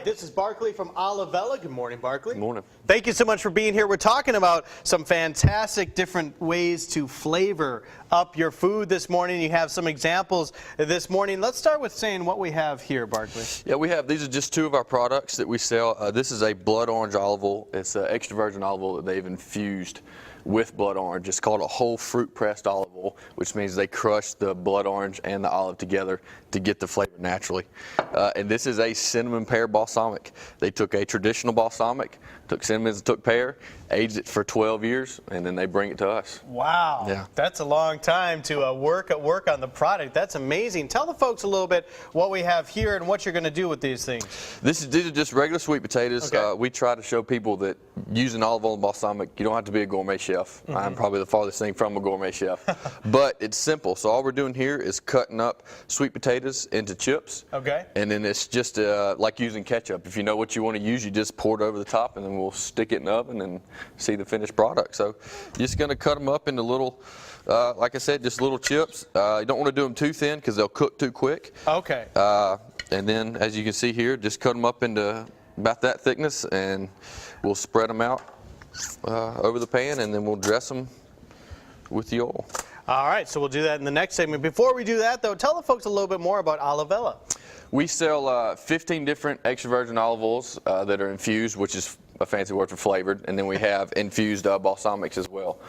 this is Barkley from Olivella. Good morning, Barkley. Good morning. Thank you so much for being here. We're talking about some fantastic different ways to flavor up your food this morning. You have some examples this morning. Let's start with saying what we have here, Barkley. Yeah, these are just two of our products that we sell. This is a blood orange olive oil. It's an extra virgin olive oil that they've infused with blood orange. It's called a whole fruit pressed olive oil, which means they crush the blood orange and the olive together to get the flavor naturally. And this is a cinnamon pear balsamic. They took a traditional balsamic, took cinnamon and took pear, aged it for 12 years, and then they bring it to us. Wow, yeah. That's a long time to work on the product. That's amazing. Tell the folks a little bit what we have here and what you're going to do with these things. These are just regular sweet potatoes. Okay. We try to show people that using olive oil and balsamic, you don't have to be a gourmet chef. I'm probably the farthest thing from a gourmet chef. But it's simple. So all we're doing here is cutting up sweet potatoes into chips. Okay. And then it's just like using ketchup. If you know what you want to use, you just pour it over the top, and then we'll stick it in the oven and see the finished product. So you're just going to cut them up into little, like I said, just little chips. You don't want to do them too thin because they'll cook too quick. Okay. And then, as you can see here, just cut them up into about that thickness, and we'll spread them out over the pan, and then we'll dress them with the oil. All right, so we'll do that in the next segment. Before we do that, though, tell the folks a little bit more about Olivella. We sell 15 different extra virgin olive oils that are infused, which is a fancy word for flavored, and then we have infused balsamics as well.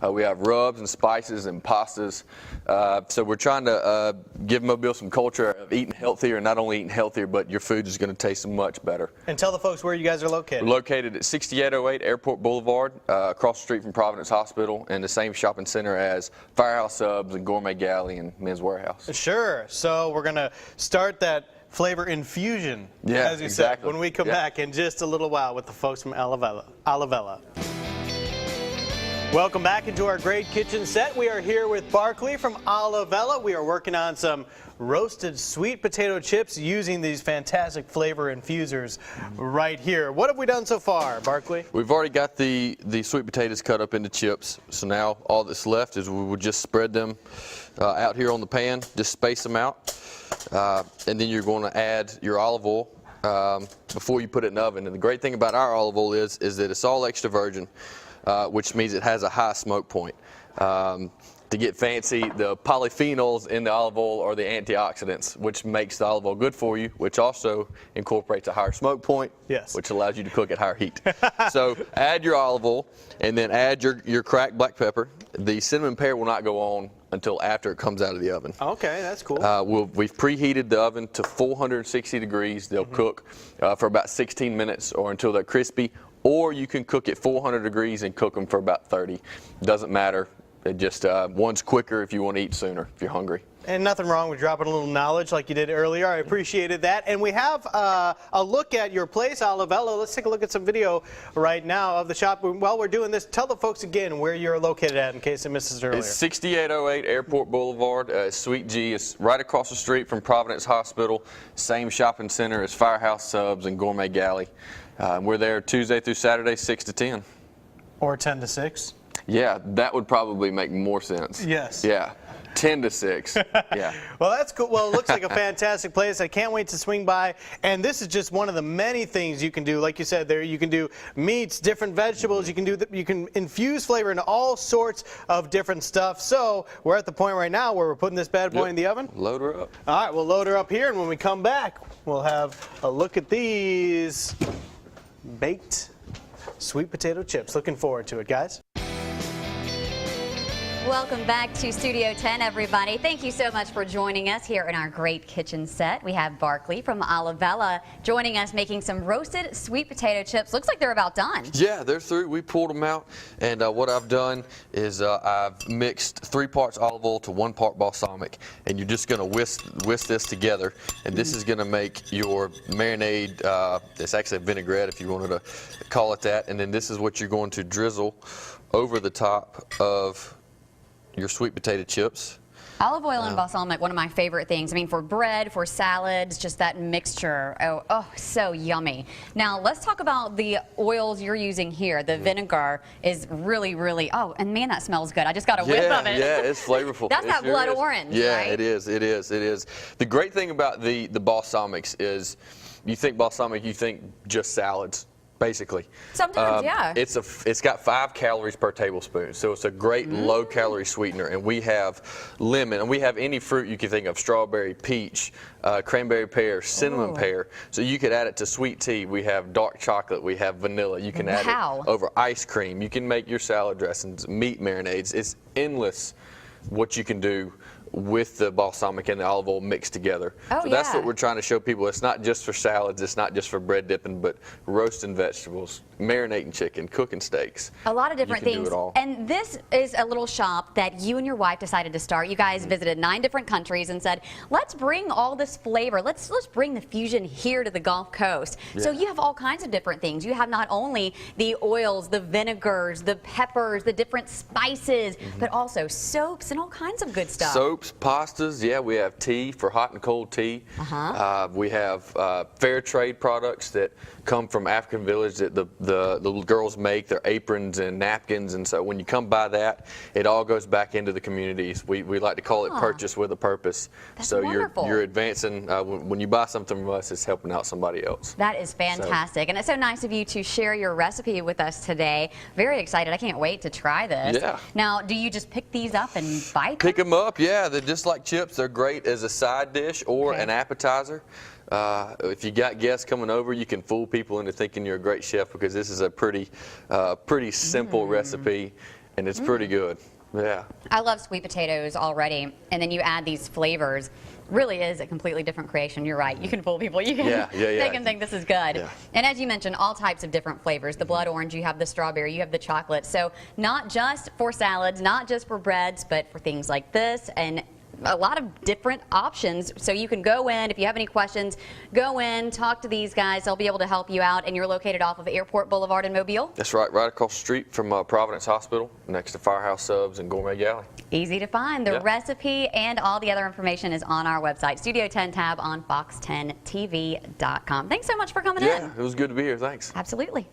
We have rubs and spices and pastas. So we're trying to give Mobile some culture of eating healthier, and not only eating healthier, but your food is going to taste much better. And tell the folks where you guys are located. We're located at 6808 Airport Boulevard, across the street from Providence Hospital, in the same shopping center as Firehouse Subs and Gourmet Galley and Men's Warehouse. Sure. So we're going to start that flavor infusion, as you said, when we come back in just a little while with the folks from Olivella. Welcome back into our great kitchen set. We are here with Barkley from Olivella. We are working on some roasted sweet potato chips using these fantastic flavor infusers right here. What have we done so far, Barkley? We've already got the sweet potatoes cut up into chips. So now all that's left is we would just spread them out here on the pan, just space them out. And then you're going to add your olive oil before you put it in the oven. And the great thing about our olive oil is that it's all extra virgin, which means it has a high smoke point. To get fancy, the polyphenols in the olive oil are the antioxidants, which makes the olive oil good for you, which also incorporates a higher smoke point, which allows you to cook at higher heat. So add your olive oil, and then add your cracked black pepper. The cinnamon pear will not go on until after it comes out of the oven. Okay, that's cool. We've preheated the oven to 460 degrees. They'll cook for about 16 minutes or until they're crispy, or you can cook at 400 degrees and cook them for about 30. Doesn't matter. It just one's quicker if you want to eat sooner, if you're hungry. And nothing wrong with dropping a little knowledge like you did earlier. I appreciated that. And we have a look at your place, Olivella. Let's take a look at some video right now of the shop. While we're doing this, tell the folks again where you're located at in case I missed it earlier. It's 6808 Airport Boulevard, Suite G. It's right across the street from Providence Hospital. Same shopping center as Firehouse Subs and Gourmet Galley. We're there Tuesday through Saturday, 6 to 10. Or 10 to 6? Yeah, that would probably make more sense. Yes. Yeah. 10 to 6. Yeah. Well, that's cool. Well, it looks like a fantastic place. I can't wait to swing by. And this is just one of the many things you can do. Like you said, there you can do meats, different vegetables. You can infuse flavor into all sorts of different stuff. So we're at the point right now where we're putting this bad boy in the oven. Load her up. All right, we'll load her up here, and when we come back, we'll have a look at these baked sweet potato chips. Looking forward to it, guys. Welcome back to Studio 10, everybody. Thank you so much for joining us here in our great kitchen set. We have Barkley from Olivella joining us, making some roasted sweet potato chips. Looks like they're about done. Yeah, they're through. We pulled them out, and what I've done is I've mixed 3 parts olive oil to 1 part balsamic, and you're just going to whisk this together, and this is going to make your marinade. It's actually a vinaigrette, if you wanted to call it that, and then this is what you're going to drizzle over the top of your sweet potato chips. Olive oil and balsamic, one of my favorite things. I mean, for bread, for salads, just that mixture. Oh, so yummy. Now, let's talk about the oils you're using here. The vinegar is really, really, oh, and man, that smells good. I just got a whiff of it. Yeah, it's flavorful. That's that blood orange, yeah, right? it is. The great thing about the balsamics is you think balsamic, you think just salads, basically. Sometimes, yeah. It's got 5 calories per tablespoon, so it's a great low-calorie sweetener. And we have lemon, and we have any fruit you can think of: strawberry, peach, cranberry pear, cinnamon pear. So you could add it to sweet tea. We have dark chocolate. We have vanilla. You can add it over ice cream. You can make your salad dressings, meat marinades. It's endless what you can do with the balsamic and the olive oil mixed together. So that's what we're trying to show people. It's not just for salads, it's not just for bread dipping, but roasting vegetables, marinating chicken, cooking steaks. A lot of different things. And this is a little shop that you and your wife decided to start. You guys visited 9 different countries and said, let's bring all this flavor. Let's bring the fusion here to the Gulf Coast. So you have all kinds of different things. You have not only the oils, the vinegars, the peppers, the different spices, but also soaps and all kinds of good stuff. Soaps, pastas, yeah, we have tea for hot and cold tea. We have fair trade products that come from African village that the little girls make, their aprons and napkins, and so when you come by that, it all goes back into the communities. We like to call it purchase with a purpose. That's so wonderful. you're advancing, when you buy something from us, it's helping out somebody else. That is fantastic. And it's so nice of you to share your recipe with us today. Very excited. I can't wait to try this. Yeah. Now, do you just pick these up and bite Pick them up, yeah. They're just like chips. They're great as a side dish or an appetizer. If you got guests coming over, you can fool people into thinking you're a great chef, because this is a pretty simple recipe, and it's pretty good. Yeah. I love sweet potatoes already, and then you add these flavors. Really is a completely different creation. You're right. You can fool people. You can they can think this is good. Yeah. And as you mentioned, all types of different flavors. The blood orange, you have the strawberry, you have the chocolate. So not just for salads, not just for breads, but for things like this, and a lot of different options. So you can go in, if you have any questions, go in, talk to these guys. They'll be able to help you out. And you're located off of Airport Boulevard in Mobile? That's right across the street from Providence Hospital, next to Firehouse Subs and Gourmet Galley. Easy to find. The recipe and all the other information is on our website, Studio 10 tab on fox10tv.com. Thanks so much for coming in. Yeah, it was good to be here. Thanks. Absolutely.